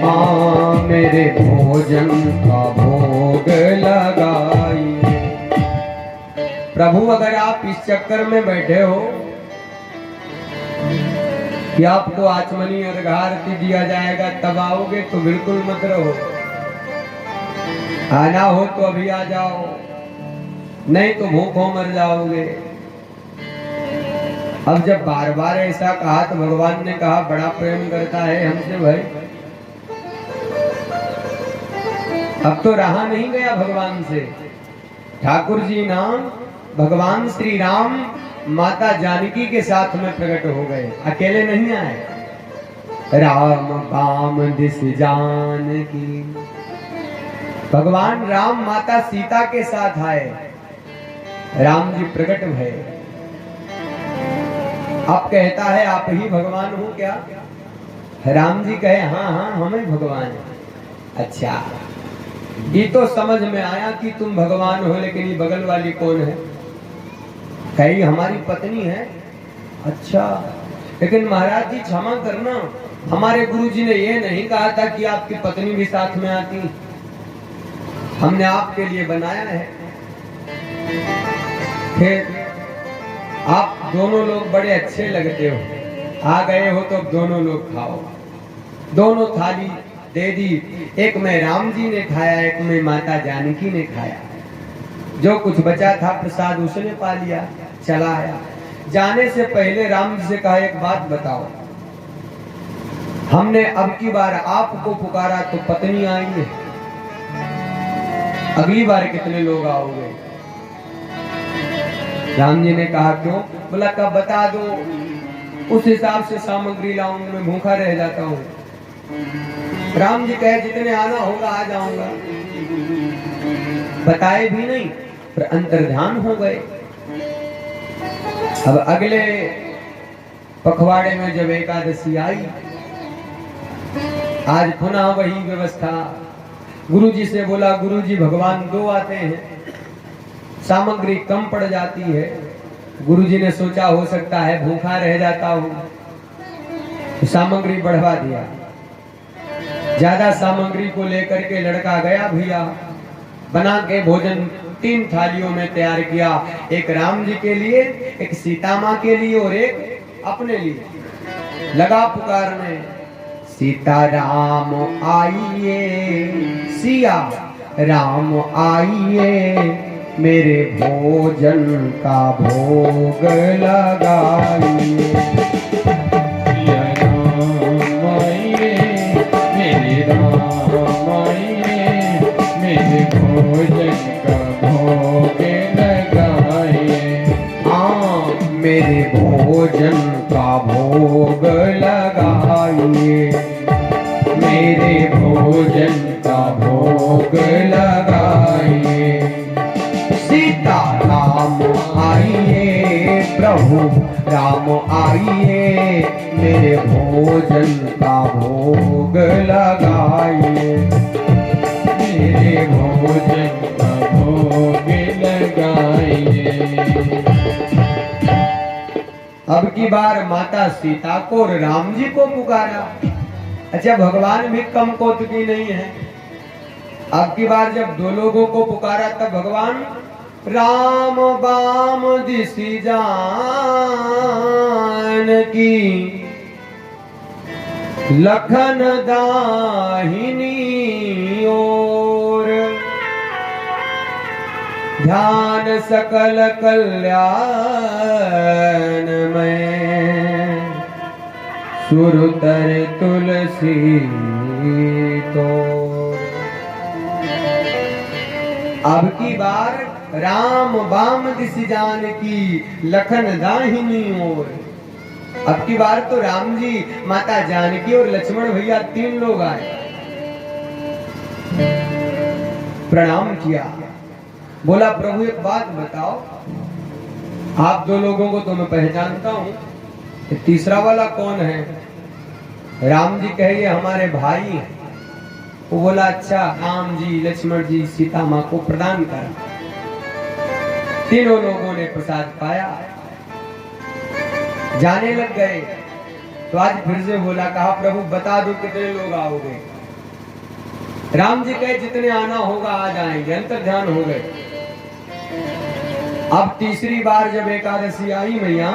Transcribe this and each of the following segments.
हाँ मेरे भोजन का भोग लगाइए। प्रभु अगर आप इस चक्कर में बैठे हो कि आपको आचमनी अर्घारती दिया जाएगा तब आओगे तो बिल्कुल मत रहो। आना हो तो अभी आ जाओ, नहीं तो भूखों मर जाओगे। अब जब बार बार ऐसा कहा तो भगवान ने कहा बड़ा प्रेम करता है हमसे भाई। अब तो रहा नहीं गया भगवान से। ठाकुर जी नाम भगवान श्री राम माता जानकी के साथ में प्रकट हो गए, अकेले नहीं आए। राम बाम दिस जानकी, भगवान राम माता सीता के साथ आए। राम जी प्रकट भय। अब कहता है आप ही भगवान हो क्या? राम जी कहे हाँ हाँ हम ही भगवान हैं। अच्छा ये तो समझ में आया कि तुम भगवान हो, लेकिन ये बगल वाली कौन है? कही हमारी पत्नी है। अच्छा लेकिन महाराज जी क्षमा करना, हमारे गुरुजी ने ये नहीं कहा था कि आपकी पत्नी भी साथ में आती। हमने आपके लिए बनाया है। फिर आप दोनों लोग बड़े अच्छे लगते हो, आ गए हो तो दोनों लोग खाओ। दोनों थाली दे दी, एक में राम जी ने खाया, एक में माता जानकी ने खाया। जो कुछ बचा था प्रसाद उसने पा लिया, चला आया। जाने से पहले राम जी से कहा एक बात बताओ, हमने अब की बार आपको पुकारा तो पत्नी आई है, अगली बार कितने लोग आओगे? राम जी ने कहा क्यों? बोला कब बता दो, उस हिसाब से सामग्री लाऊं, मैं भूखा रह जाता हूँ। राम जी कहे जितने आना होगा आ जाऊंगा। बताए भी नहीं, पर अंतर्ध्यान हो गए। अब अगले पखवाड़े में जब एकादशी आई, आज पुनः वही व्यवस्था। गुरुजी से बोला गुरुजी भगवान दो आते हैं, सामग्री कम पड़ जाती है। गुरुजी ने सोचा हो सकता है भूखा रह जाता हूं, तो सामग्री बढ़वा दिया। ज्यादा सामग्री को लेकर के लड़का गया, भैया बना के भोजन 3 थालियों में तैयार किया, एक राम जी के लिए, एक सीता माँ के लिए और एक अपने लिए। लगा पुकारने सीता राम आइए, सिया राम आइए, मेरे भोजन का भोग लगाइए। भोजन का भोग लगाइए। हाँ मेरे भोजन का भोग लगाइए, मेरे भोजन का भोग लगाइए। सीता राम आइए, प्रभु राम आइए, मेरे भोजन का भोग लगाइए। मेरे भोजन का भोग लगाइए। अब की बार माता सीता को और राम जी को पुकारा। अच्छा भगवान भी कम कौतुकी नहीं है। अब की बार जब 2 लोगों को पुकारा तब भगवान राम बाम दिसी जानकी, लखन दाहिनी ओर, ध्यान सकल कल्याण में, सुरतर तुलसी तो। अब की बार राम बाम दिस जानकी, लखन दाहिनी ओर। अब की बार तो राम जी, माता जानकी और लक्ष्मण भैया 3 लोग आए, प्रणाम किया। बोला प्रभु एक बात बताओ, आप 2 लोगों को तो मैं पहचानता हूँ, तीसरा वाला कौन है? राम जी कहे ये हमारे भाई हैं। वो बोला अच्छा राम जी, लक्ष्मण जी, सीता माँ को प्रदान करा। तीनों लोगों ने प्रसाद पाया, जाने लग गए। तो आज फिर से बोला, कहा प्रभु बता दो कितने लोग आओगे? राम जी कहे जितने आना होगा आ जाएंगे, अंतर ध्यान हो गए। अब तीसरी बार जब एकादशी आई मैया,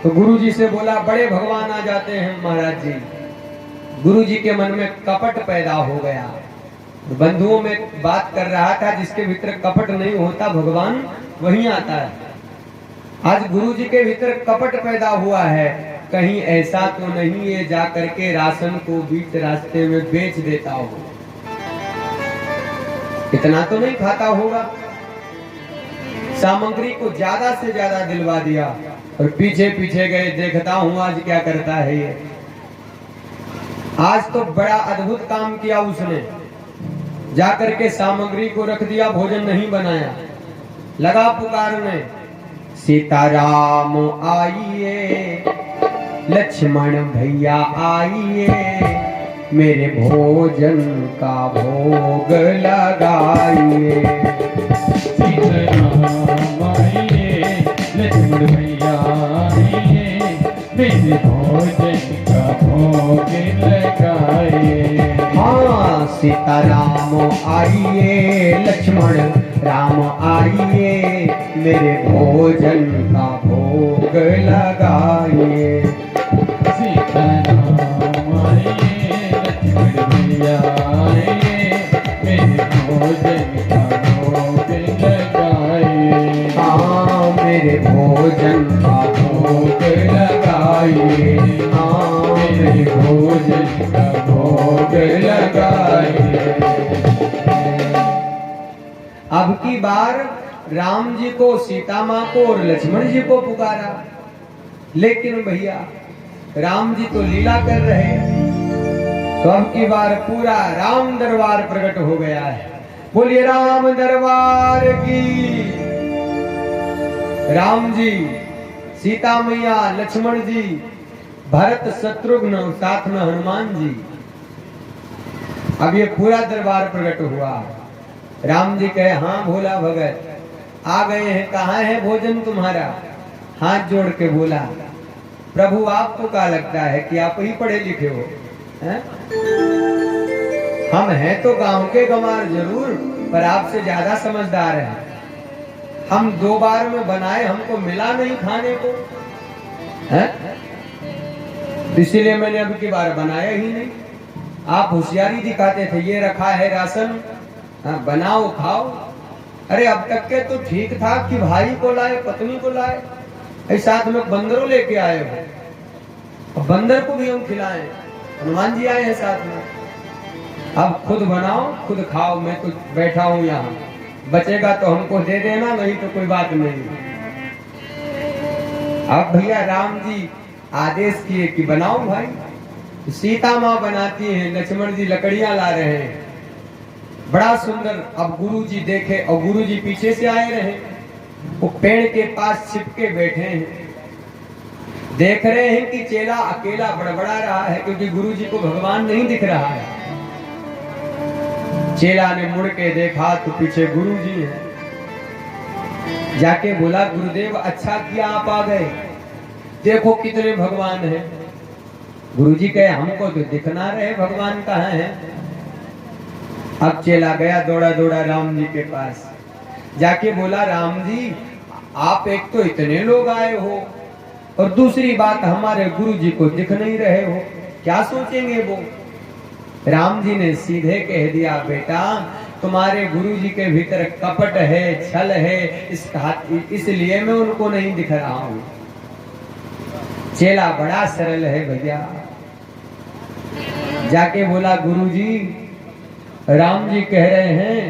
तो गुरु जी से बोला बड़े भगवान आ जाते हैं महाराज जी। गुरु जी के मन में कपट पैदा हो गया। बंधुओं में बात कर रहा था, जिसके भीतर कपट नहीं होता भगवान वहीं आता है। आज गुरु जी के भीतर कपट पैदा हुआ है, कहीं ऐसा तो नहीं है जा करके राशन को बीच रास्ते में बेच देता हो, इतना तो नहीं खाता होगा। सामग्री को ज्यादा से ज्यादा दिलवा दिया और पीछे पीछे गए, देखता हूं आज क्या करता है ये। आज तो बड़ा अद्भुत काम किया उसने, जाकर के सामग्री को रख दिया, भोजन नहीं बनाया, लगा पुकारने सीताराम आइए, लक्ष्मण भैया आइए, मेरे भोजन का भोग लगाइए। सीताराम आइए, लक्ष्मण भैया आइए, मेरे भोजन का भोग लगाइए। हाँ, सीताराम आइए, लक्ष्मण राम आइए, मेरे भोजन का भोग लगाइए। सीताराम आइए, लक्ष्मण भैया आइए, मेरे भोजन का भोग लगाइए। हाँ, मेरे भोजन का भोग लगाइए। हाँ, मेरे भोजन का भोग लगाइए। अब की बार राम जी को, सीता माँ को और लक्ष्मण जी को पुकारा, लेकिन भैया राम जी तो लीला कर रहे हैं। तो अब की बार पूरा राम दरबार प्रकट हो गया है। बोलिए राम दरबार की। राम जी, सीता मैया, लक्ष्मण जी, भरत शत्रुघ्न, साथ में हनुमान जी। अब ये पूरा दरबार प्रकट हुआ। राम जी कहे हाँ भोला भगत आ गए हैं, कहाँ है भोजन तुम्हारा? हाथ जोड़ के बोला प्रभु आपको क्या लगता है कि आप ही पढ़े लिखे हो हैं? हम हैं तो गांव के गंवार जरूर, पर आपसे ज्यादा समझदार हैं। हम 2 बार में बनाए, हमको मिला नहीं खाने को हैं? इसीलिए मैंने अब की बार बनाया ही नहीं। आप होशियारी दिखाते थे, ये रखा है राशन, हाँ, बनाओ खाओ। अरे अब तक के तो ठीक था कि भाई को लाए, पत्नी को लाए, ऐसे साथ में बंदरों लेके आए हो, बंदर को भी हम खिलाएं। हनुमान जी आए हैं साथ में। अब खुद बनाओ खुद खाओ, मैं तो बैठा हूं यहाँ, बचेगा तो हमको दे देना, नहीं तो कोई बात नहीं। अब भैया राम जी आदेश किए कि बनाओ भाई। सीता माँ बनाती हैं, लक्ष्मण जी लकड़ियां ला रहे हैं, बड़ा सुंदर। अब गुरु जी देखे और गुरु जी पीछे से आए रहे, वो पेड़ के पास छिपके बैठे हैं, देख रहे हैं कि चेला अकेला बड़बड़ा रहा है, क्योंकि गुरु जी को भगवान नहीं दिख रहा है। चेला ने मुड़ के देखा तो पीछे गुरु जी हैं। जाके बोला गुरुदेव अच्छा किया आप आ गए, देखो कितने भगवान हैं। गुरु जी कहे हमको तो दिखना रहे भगवान कहाँ है। अब चेला गया दौड़ा दौड़ा राम जी के पास, जाके बोला राम जी आप एक तो इतने लोग आए हो, और दूसरी बात हमारे गुरु जी को दिख नहीं रहे हो, क्या सोचेंगे वो? राम जी ने सीधे कह दिया बेटा तुम्हारे गुरु जी के भीतर कपट है, छल है, इसलिए मैं उनको नहीं दिख रहा हूं। चेला बड़ा सरल है भैया, जाके बोला गुरु जी राम जी कह रहे हैं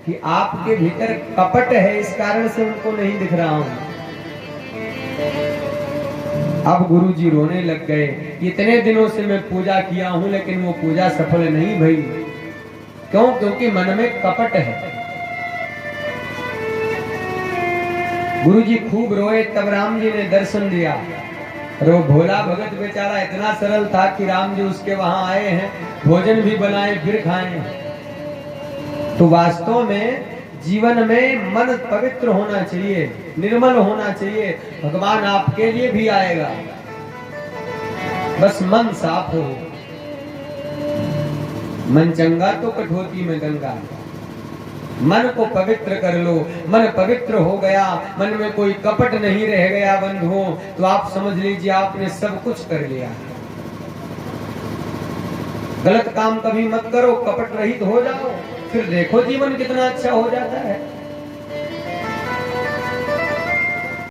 कि आपके भीतर कपट है, इस कारण से उनको नहीं दिख रहा हूं। अब गुरु जी रोने लग गए, इतने दिनों से मैं पूजा किया हूं लेकिन वो पूजा सफल नहीं भई। क्यों? क्योंकि मन में कपट है। गुरु जी खूब रोए, तब राम जी ने दर्शन दिया। और वो भोला भगत बेचारा इतना सरल था कि राम जी उसके वहां आए हैं, भोजन भी बनाए फिर खाए। तो वास्तव में जीवन में मन पवित्र होना चाहिए, निर्मल होना चाहिए, भगवान आपके लिए भी आएगा, बस मन साफ हो। मन चंगा तो कठौती में गंगा। मन को पवित्र कर लो, मन पवित्र हो गया, मन में कोई कपट नहीं रह गया बंधुओं, तो आप समझ लीजिए आपने सब कुछ कर लिया। गलत काम कभी मत करो, कपट रहित हो जाओ, फिर देखो जीवन कितना अच्छा हो जाता है।